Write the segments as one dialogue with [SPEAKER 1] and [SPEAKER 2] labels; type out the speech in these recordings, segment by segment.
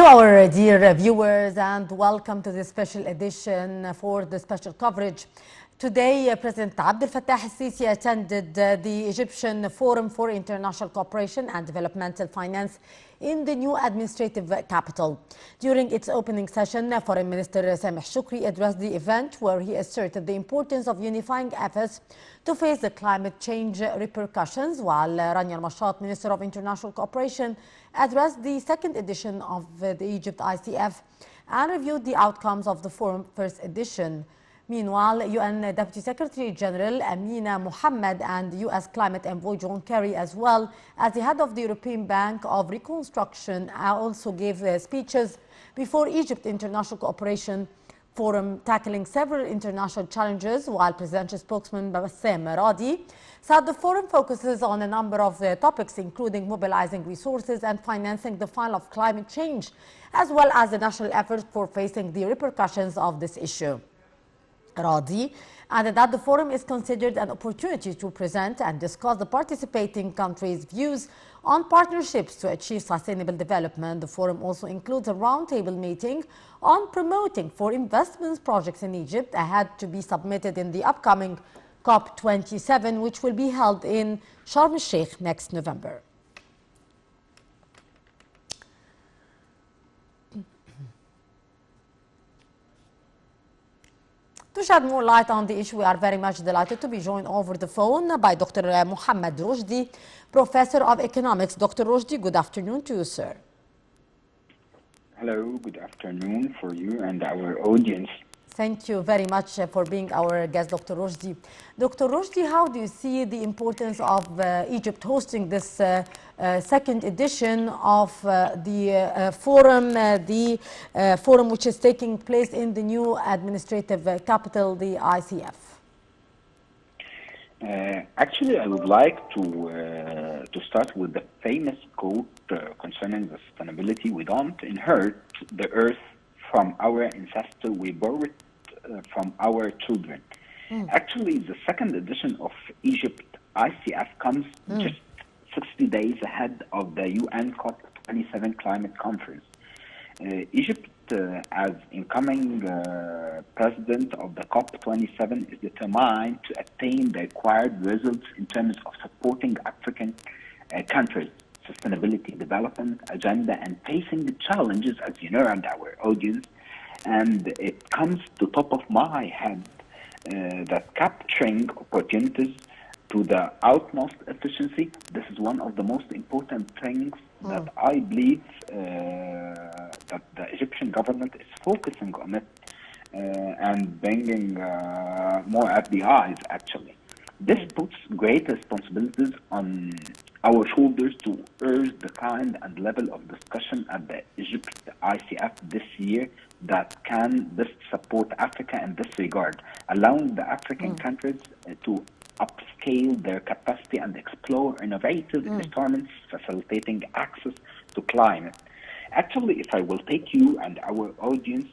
[SPEAKER 1] Hello, our dear viewers, and welcome to this special edition for the special coverage. Today, President Abdel Fattah al-Sisi attended the Egyptian Forum for International Cooperation and Developmental Finance in the new administrative capital. During its opening session, Foreign Minister Sameh Shoukry addressed the event where he asserted the importance of unifying efforts to face the climate change repercussions, while Rania al-Mashat, Minister of International Cooperation, addressed the second edition of the Egypt ICF and reviewed the outcomes of the forum first edition. Meanwhile, UN Deputy Secretary General Amina Mohamed and US Climate Envoy John Kerry, as well as the head of the European Bank of Reconstruction, also gave speeches before Egypt International Cooperation Forum, tackling several international challenges, while presidential spokesman Bassem Roshdy said the forum focuses on a number of topics, including mobilizing resources and financing the fight of climate change, as well as the national efforts for facing the repercussions of this issue. Roshdy added that the forum is considered an opportunity to present and discuss the participating countries' views on partnerships to achieve sustainable development. The forum also includes a roundtable meeting on promoting for investments projects in Egypt ahead to be submitted in the upcoming COP27, which will be held in Sharm el-Sheikh next November. To shed more light on the issue, we are very much delighted to be joined over the phone by Dr. Mohamed Roshdy, Professor of Economics. Dr. Roshdy, good afternoon to you, sir.
[SPEAKER 2] Hello, good afternoon for you and our audience.
[SPEAKER 1] Thank you very much for being our guest, Dr. Roshdy. Dr. Roshdy, how do you see the importance of Egypt hosting this second edition of the forum which is taking place in the new administrative capital, the ICF?
[SPEAKER 2] Actually, I would like to start with the famous quote concerning the sustainability. We don't inherit the earth from our ancestors, we borrow it from our children. Actually, the second edition of Egypt ICF comes just 60 days ahead of the UN COP27 climate conference. Egypt, as incoming president of the COP27, is determined to attain the required results in terms of supporting African countries' sustainability development agenda and facing the challenges, as you know, and our audience. And it comes to top of my head that capturing opportunities to the utmost efficiency. This is one of the most important things that I believe that the Egyptian government is focusing on it and bringing more FDIs, actually. This puts great responsibilities on our shoulders to urge the kind and level of discussion at the Egypt ICF this year that can best support Africa in this regard, allowing the African countries to upscale their capacity and explore innovative instruments facilitating access to climate. Actually, if I will take you and our audience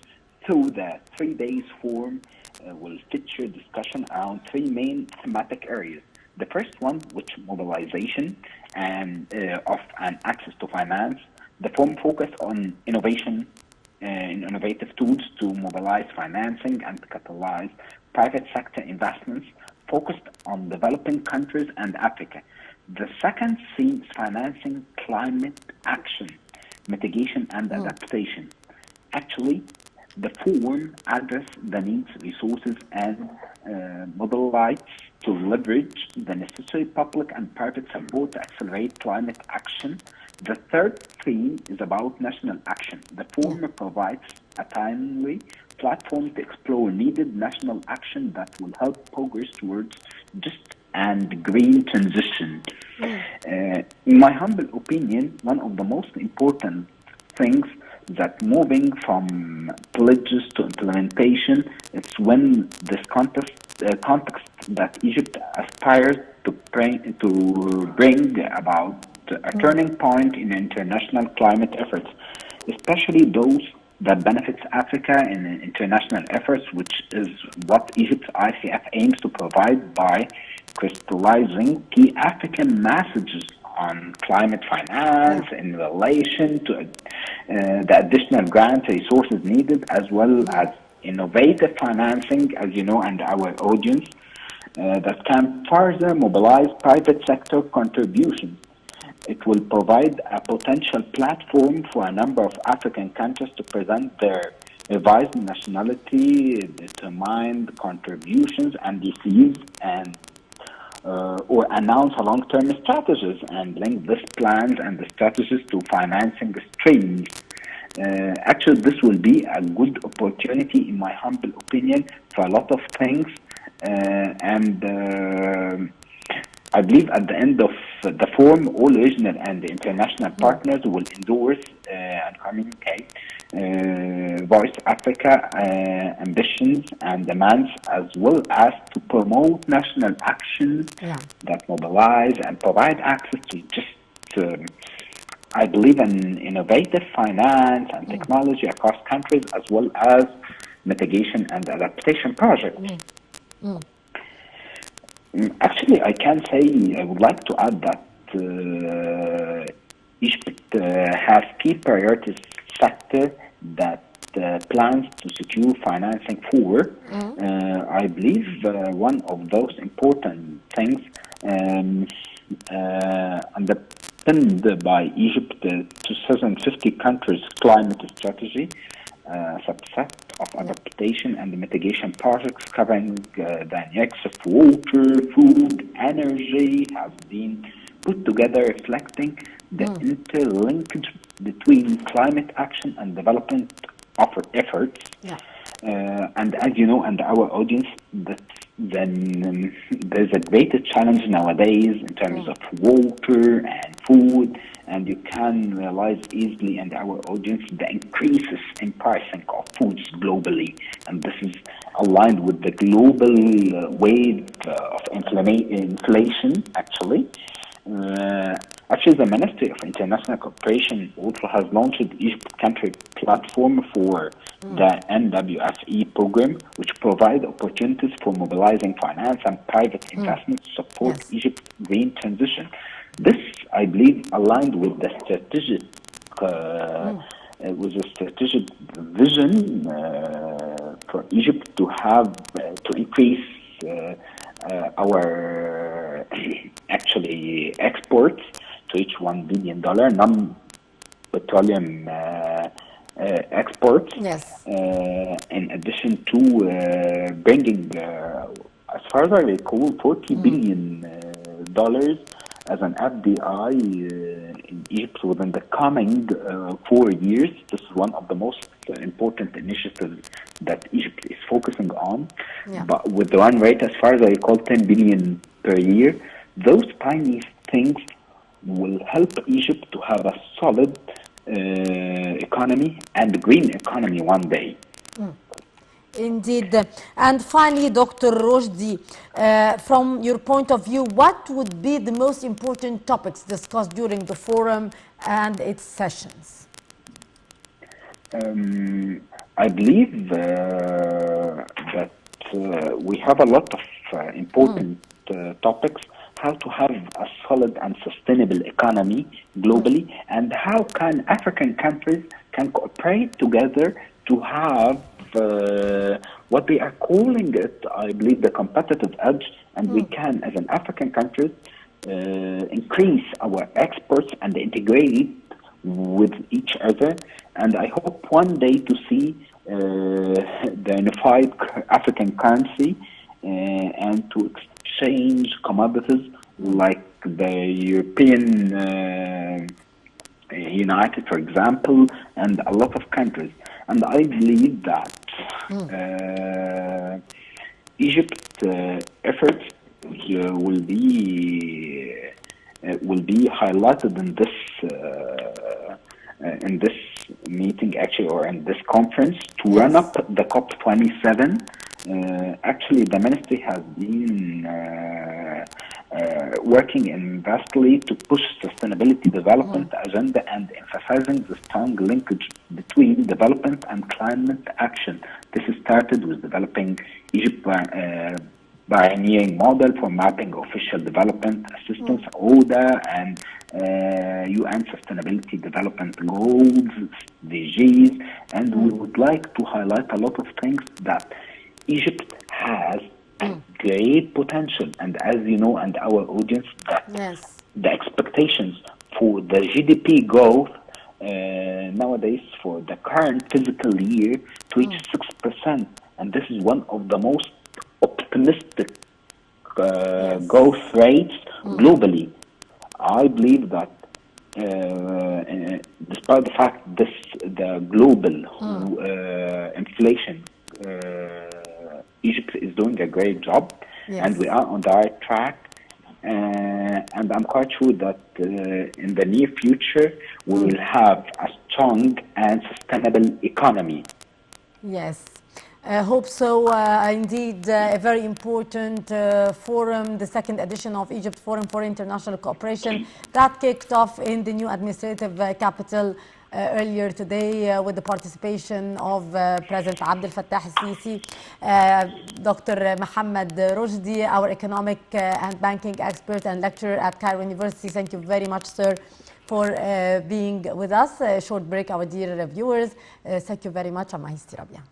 [SPEAKER 2] through the 3 days forum, will feature discussion around three main thematic areas. The first one, which mobilization and of and access to finance. The forum focused on innovation and innovative tools to mobilize financing and catalyze private sector investments focused on developing countries and Africa. The second theme is financing climate action, mitigation and adaptation. Actually, the forum addressed the needs, resources, and mobilize to leverage the necessary public and private support to accelerate climate action. The third theme is about national action. The forum provides a timely platform to explore needed national action that will help progress towards just and green transition. In my humble opinion, one of the most important things that moving from pledges to implementation, it's when this context that Egypt aspires to bring about a turning point in international climate efforts, especially those that benefits Africa in international efforts, which is what Egypt's ICF aims to provide by crystallizing key African messages on climate finance in relation to the additional grant resources needed, as well as innovative financing, as you know, and our audience, that can further mobilize private sector contributions. It will provide a potential platform for a number of African countries to present their revised nationality, determined contributions and receive and or announce a long-term strategies and link these plans and the strategies to financing streams. Actually, this will be a good opportunity, in my humble opinion, for a lot of things. I believe at the end of the forum, all regional and international partners will endorse and communicate Voice Africa ambitions and demands, as well as to promote national actions that mobilize and provide access to just, I believe, in innovative finance and technology across countries, as well as mitigation and adaptation projects. Actually, I can say, I would like to add that Egypt has key priorities sector that plans to secure financing for. I believe one of those important things underpinned by Egypt 2050 countries climate strategy, subset of adaptation and mitigation projects covering the needs of water, food, energy has been put together, reflecting the interlinkage between climate action and development efforts. And as you know, and our audience, then there's a greater challenge nowadays in terms of water and food, and you can realize easily, and our audience, the increases in pricing of foods globally, and this is aligned with the global wave of inflation, actually. Actually, the Ministry of International Cooperation also has launched Egypt country platform for the NWFE program, which provide opportunities for mobilizing finance and private investment to support Egypt's green transition. This, I believe, aligned with the strategic vision for Egypt to have to increase our actually exports to reach $1 billion non-petroleum exports. In addition to bringing, as far as I recall, $40 billion as an FDI in Egypt within the coming 4 years. This is one of the most important initiatives that Egypt is focusing on. But with the run rate, as far as I recall, 10 billion per year, those tiny things will help Egypt to have a solid economy and green economy one day.
[SPEAKER 1] Indeed. And finally, Dr. Roshdy, from your point of view, what would be the most important topics discussed during the forum and its sessions?
[SPEAKER 2] I believe that we have a lot of important topics: how to have a solid and sustainable economy globally, and how can African countries can cooperate together to have what we are calling it, I believe, the competitive edge, and we can, as an African country, increase our exports and integrate it with each other. And I hope one day to see the unified African currency and to exchange commodities like the European United, for example, and a lot of countries. And I believe that Egypt's efforts will be highlighted in this meeting, actually, or in this conference, to run up the COP27. Actually, the ministry has been working investly to push sustainability development agenda and emphasizing the strong linkage between development and climate action. This started with developing Egypt pioneering model for mapping official development assistance, ODA, and UN Sustainability Development Goals, SDGs, and we would like to highlight a lot of things that Egypt has great potential. And as you know, and our audience, that the expectations for the GDP growth nowadays for the current fiscal year to reach 6%. And this is one of the most optimistic growth rates globally. I believe that despite the fact the global inflation, Egypt is doing a great job, and we are on the right track. And I'm quite sure that in the near future we will have a strong and sustainable economy.
[SPEAKER 1] Yes. I hope so. Indeed, a very important forum, the second edition of Egypt Forum for International Cooperation, that kicked off in the new administrative capital earlier today with the participation of President Abdel Fattah al-Sisi, Dr. Mohamed Roshdy, our economic and banking expert and lecturer at Cairo University. Thank you very much, sir, for being with us. A short break, our dear viewers. Thank you very much. I'm Mahis Tirabia.